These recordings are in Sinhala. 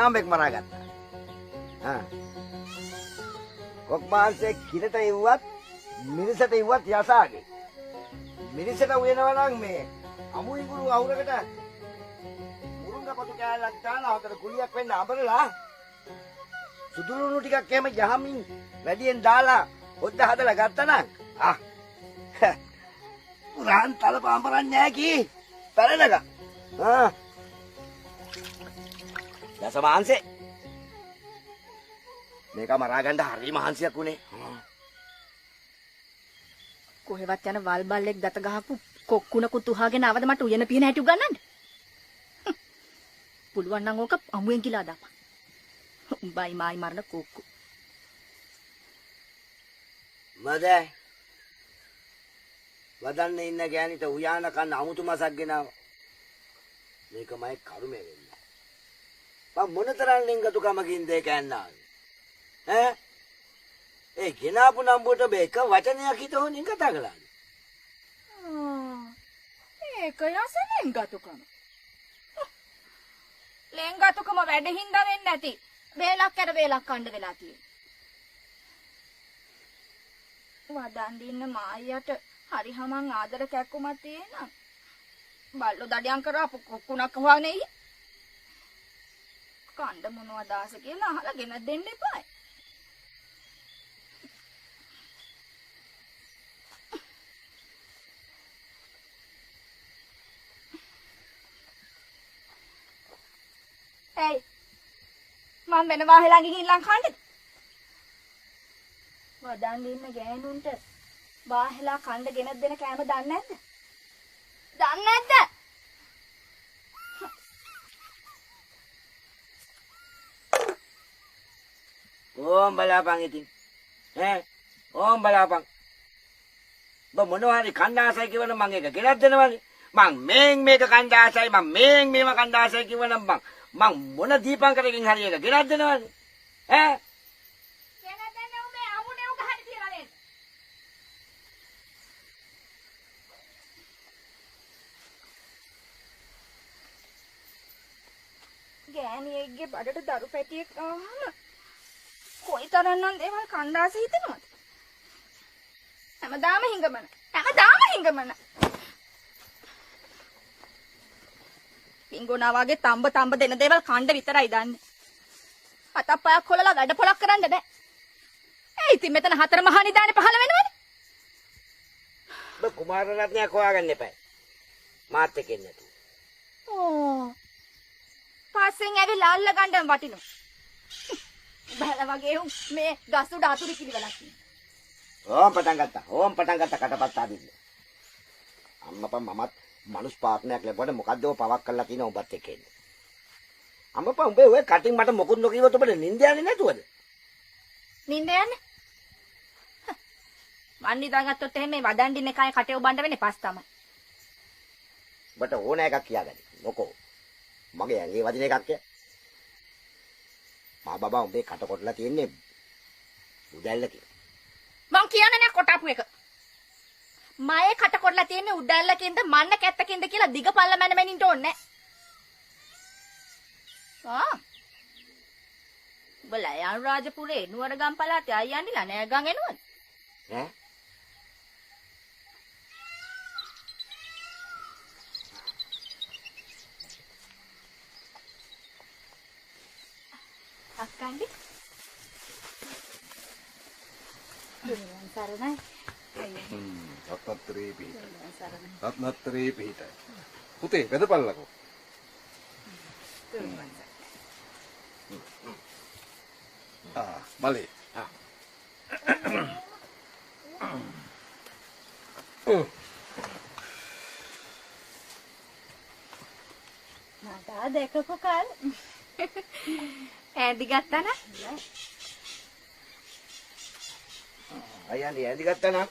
නාමයක් මරාගත්තා. කොක් මාංශේ කිරට ඉව්වත් මිනිසට ඉව්වත් යසාගේ. මිනිසට උයනවා නම් මේ අමු ඉඟුරු අවුරකට මුරුංගපතු කෑල්ලක් දාලා හතර කුලියක් වෙන්න අඹරලා සුදුලුණු ටිකක් එහෙම යහමින් වැඩියෙන් දාලා හොද්ද හදලා ගත්තා නම් පුරාන් තලප අඹරන්නේ නැහැ කී පැරණක. දස මාංශේ මේක මරා ගන්න හරි මහන්සියක් උනේ. කොහෙවත් යන වල් බල්ලෙක් දත ගහපු කොක්කුණකුත් උහාගෙන ආවද මට උයන පියන හැටි උගන්නන්න? පුළුවන් නම් ඕක අමුයෙන් කියලා දාපන්. උඹයි මායි මරන කොක්කු. මදේ වදන්න ඉන්න ගෑනිට උයාන කන්න අමුතු මසක් ගෙනාව. මේක මයි කරුමේ වෙන්නේ. මම මොනතරම් ලිංගතුකමකින් දෙක යන්නාද? ඒ ගෙනාපු නම්බුවට මේක වචනයක් හිතෝනින් කතා කළා. ඒක යස ලිංගතුකම. ලිංගතුකම වැඩ හින්දා වෙන්නේ නැති. වේලක් කර වේලක් කණ්ඩ වෙලා තියෙනවා. වදන් දින්න මායියට හරි හමන් ආදර කැක්කුමක් තියෙනවා. බල්ලෝ දඩයන් කරාපු කුණක් වහන්නේ. කණ්ඩ මොනවද ආස කියලා අහලා ගෙන දෙන්න එපායි. Hey, මම වෙන වාහේ ළඟ ගිහින් කන්නද? වදන් ඉන්න ගෑනුන්ට වාහෙලා කන්න ගෙනත් දෙන කෑම දන්නේ නැද්ද? දන්නේ නැද්ද? ඕම් බලාපන් ඉතින්. ඕම් බලාපන්. මොනවා හරි කන්න ආසයි කියවනම් මම ඒක ගෙනත් දෙනවනේ. මං මේක කන්න ආසයි මම මේව කන්න ආසයි කියවනම් මං මොන දීපංකරකින් හරි එක ගෙනත් දෙනවනේ. ගෙනත් දෙන්න උඹේ අමුනේ උග හරි තියලා නේද? ගෑණියෙක්ගේ බඩට දරු පැටියෙක් ආවම කොයිතරම්නම් දේවල් කණ්ඩාස හිතනවද? හැමදාම හිඟමන. පිංගුණා වගේ තඹ දෙන දේවල් කණ්ඩ විතරයි දන්නේ. අතප්පයක් කොලලා වැඩ පොලක් කරන්න බෑ. ඉතින් මෙතන හතර මහා නිදානේ පහළ වෙනවනේ. ඔබ කුමාර රත්නයක් හොයාගන්න එපා. මාත් එක්ක එන්න නෑ. පස්සෙන් ඇවිල්ලා අල්ල ගන්න වටිනවා. බල වගේ මේ ගස් උඩ අතුරු කිලිවලක් තියෙනවා. ඕම් පටන් ගත්තා කටපත් ආදින්න. අම්මපා මමත් මනුස් පාර්ට්නරයක් ලැබුවට මොකද්ද ඔය පවක් කරලා තියෙන ඔබත් එක්ක එන්නේ. අම්මපා උඹේ ඔය කටින් මට මොකුත් නොකියවොත් ඔබට නිින්ද යන්නේ නැතුවද? නිින්ද යන්නේ? මන් නිදාගත්තොත් එහෙම මේ වදන් දින එකයි කටේ උබන්න වෙන්නේ පස් තමයි. ඔබට ඕන එකක් කියාගන්න. මොකෝ? මගේ ඇඟේ වදින එකක් කිය. මා බබා උඹේ කට කොටලා තියෙන්නේ උදැල්ල කියලා. මං කියන්නේ නෑ කොටපු එක. මයේ කට කොටලා තියෙන්නේ උදැල්ලකින්ද මන්න කැත්තකින්ද කියලා දිග පල්ල මැනමෙනින්ට ඕනේ නෑ. බල යන් රාජපුරේ නුවරගම් පළාතේ අයියන්දිලා නෑ ගම් එනවද? ඈ? අක්කන්ඩි සරණයි. රත්නත්‍රේ පිහිටයි. රත්නත්‍රේ පිහිටයි. පුතේ වැදපල්ලකෝ. මලේ. මට දැකපු කාල ඇඳි ගත්තා නා. අයියන්දි ඇඳි ගත්තා නම්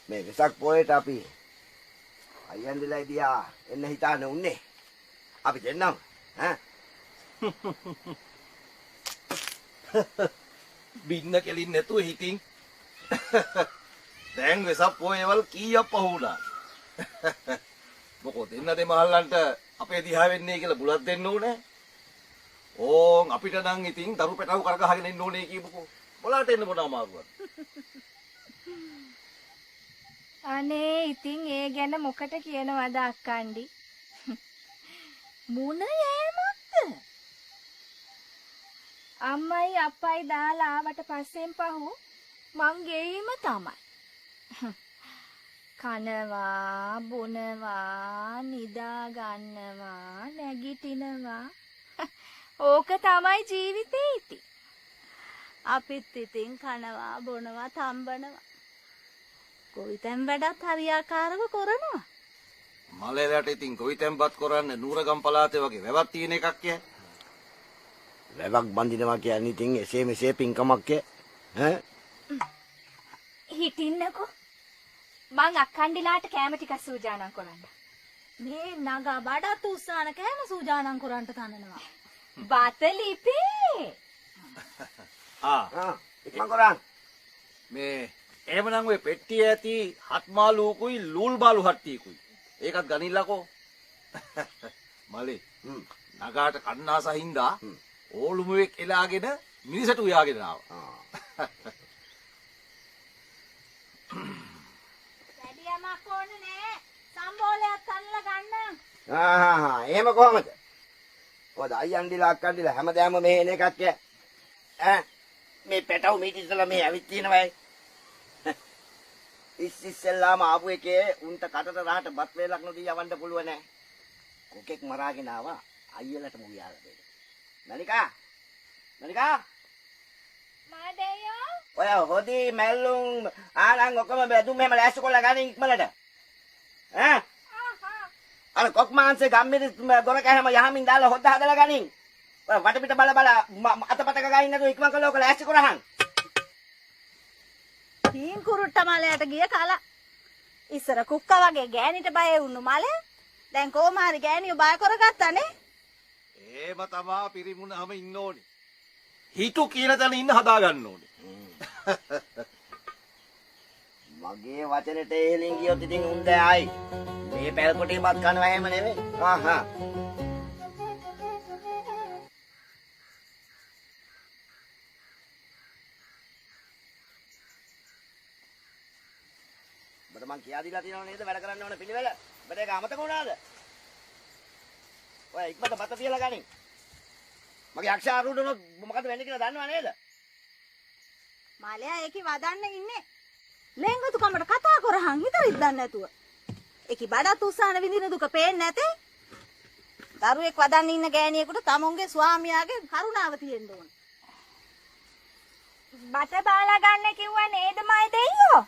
මේ වෙසක් පොයේට අපි අයියන්දිලා ඉදියා එන්න හිතාන උන්නේ. අපි දෙන්නම් බින්න කෙලින් නැතුව හිටින්. දැන් වෙසක් පොයේවල් කීයක් පහ වුණා. මොකෝ දෙන්න දෙමහල්ලන්ට අපේ දිහා වෙන්නේ කියලා බුලත් දෙන්න ඕනේ. ඕන් අපිට නම් ඉතින් දරු පැටව කරගහගෙන ඉන්න ඕනේ කියමුකෝ. මොලාට එන්න මොන අමාරුවක්ද? අනේ ඉතින් ඒ ගැන මොකට කියනවද අක්කණ්ඩි? මුණ යෑමක්ද? අම්මයි අප්පයි දාලා ආවට පස්සෙන් පහු මං ගෙයිම තමයි. කනවා, බොනවා, නිදා ගන්නවා, නැගිටිනවා. ඕක තමයි ජීවිතේ ඉතින්. අපිත් ඉතින් කනවා බොනවා තම්බනවා. කොවිතෙන් වැඩත් හරියාකාරව කරනවා. මලේලට ඉතින් කොයිතැන්පත් කරන්නේ නූරගම් පළාතේ වගේ වැවක් තියෙන එකක් කිය. වැවක් බඳිනවා කියන්නේ ඉතින් එසේ මෙසේ පින්කමක් ඈ. හිටින්නකෝ. මං අක්කණ්ඩිලාට කැම ටිකක් සූදානම් කරන්න. මේ නගා බඩත් උස්සාන කෑම සූදානම් කරන්ට තනනවා. බතලිපේ. ඉක්මන් කරන්. මේ එහෙමනම් ඔය පෙට්ටිය ඇති හත්මාලුකුයි ලූල් බාලු හට්ටියකුයි. ඒකත් ගනින්නකෝ. මලේ. නගාට කන්නාස හින්දා ඕලුමුවෙක් එලාගෙන මිනිසට උයාගෙන ආවා. වැඩියමක් ඕනේ නෑ. සම්බෝලයක් තනලා ගන්න. එහෙම කොහමද? ඔය අයියන්ඩිලා අක්කන්ඩිලා හැමදාම මේ එන එකක් ඈ. මේ පැටව මීට ඉස්සලා මේ ඇවිත් තියෙනවයි. ඉස්සෙල්ලාම ආපු එකේ උන්ට කටට රහට බත් වේලක් නොදී යවන්න පුළුවන් නෑ. කොකෙක් මරාගෙන ආවා අයියලට මුගියාලා දෙන්න. මනිකා මාදේයෝ. ඔය හොදි මැල්ලුම් ආනන් ඔක්කොම බෙදුම් මෙහෙම ලෑස්ති කරලා ගන්න ඉක්මනට. ඈ අර කොක් මාංශේ ගම්මිරි දොර කැහැම යහමින් දාලා හොද්ද හදලා ගනින්. ඔය වටපිට බල අතපතක ගහින් නැතුව ඉක්මන් කරලා ඔක ලෑස්ති කරහන්. තීන් කුරුට්ට මලයට ගිය කලා. ඉස්සර කුක්ක වගේ ගෑනිට බය වුණු මලය. දැන් කොහොම හරි ගෑනියෝ බය කරගත්තානේ. එහෙම තමා පිරිමුණම ඉන්න ඕනේ. හිතු කියන තැන ඉන්න හදා ගන්න ඕනේ. මගේ වචනෙට එහෙලින් ගියොත් ඉතින් උන්ද ආයි. මේ පැල්කොටියපත් කනවා එහෙම නෙමෙයි. බට මං කියා දීලා තියෙනව නේද වැඩ කරන්න ඕන පිළිවෙල. බට ඒක අමතක වුණාද? ඔය ඉක්මනට බත තියලා ගනින්. මගේ යක්ෂ ආරුඩනොත් මොකද වෙන්නේ කියලා දන්නව නේද? මලයා ඒකි වදන්න ඉන්නේ. ලෙන්ගතු කමට කතා කරහන් හිතරිත් දන්නේ නැතුව. ඒකි බඩත් උස්සාන විඳින දුක පේන්නේ නැතේ. දරුවෙක් වදන්න ඉන්න ගෑණියෙකුට තමුන්ගේ ස්වාමියාගේ කරුණාව තියෙන්න ඕන. බත බාලා ගන්න කිව්වා නේද මයි දෙයියෝ?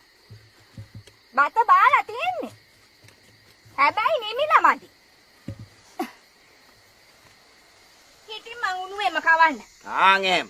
බත බාලා තියෙන්නේ. හැබැයි නිමිලා මදි. හිටින් මං උණුවේම කවන්න. එහෙම.